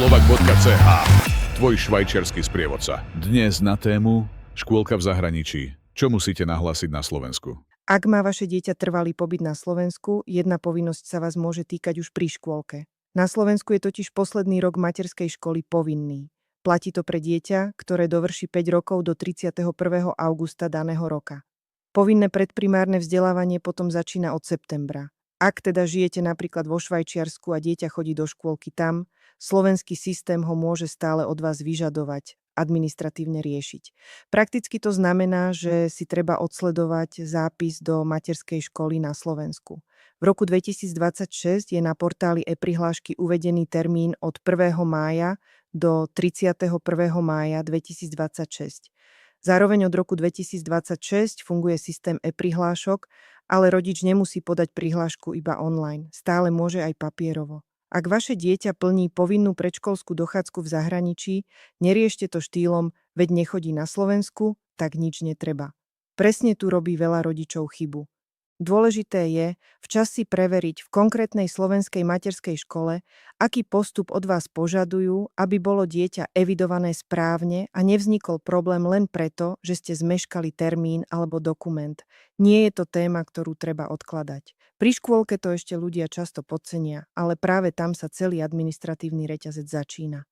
slovak.ch, tvoj švajčiarsky sprievodca. Dnes na tému škôlka v zahraničí. Čo musíte nahlásiť na Slovensku? Ak má vaše dieťa trvalý pobyt na Slovensku, jedna povinnosť sa vás môže týkať už pri škôlke. Na Slovensku je totiž posledný rok materskej školy povinný. Platí to pre dieťa, ktoré dovrší 5 rokov do 31. augusta daného roka. Povinné predprimárne vzdelávanie potom začína od septembra. Ak teda žijete napríklad vo Švajčiarsku a dieťa chodí do škôlky tam, slovenský systém ho môže stále od vás vyžadovať, administratívne riešiť. Prakticky to znamená, že si treba odsledovať zápis do materskej školy na Slovensku. V roku 2026 je na portáli e-prihlášky uvedený termín od 1. mája do 31. mája 2026. Zároveň od roku 2026 funguje systém e-prihlášok, ale rodič nemusí podať prihlášku iba online, stále môže aj papierovo. Ak vaše dieťa plní povinnú predškolskú dochádzku v zahraničí, neriešte to štýlom, veď nechodí na Slovensku, tak nič netreba. Presne tu robí veľa rodičov chybu. Dôležité je včas si preveriť v konkrétnej slovenskej materskej škole, aký postup od vás požadujú, aby bolo dieťa evidované správne a nevznikol problém len preto, že ste zmeškali termín alebo dokument. Nie je to téma, ktorú treba odkladať. Pri škôlke to ešte ľudia často podcenia, ale práve tam sa celý administratívny reťazec začína.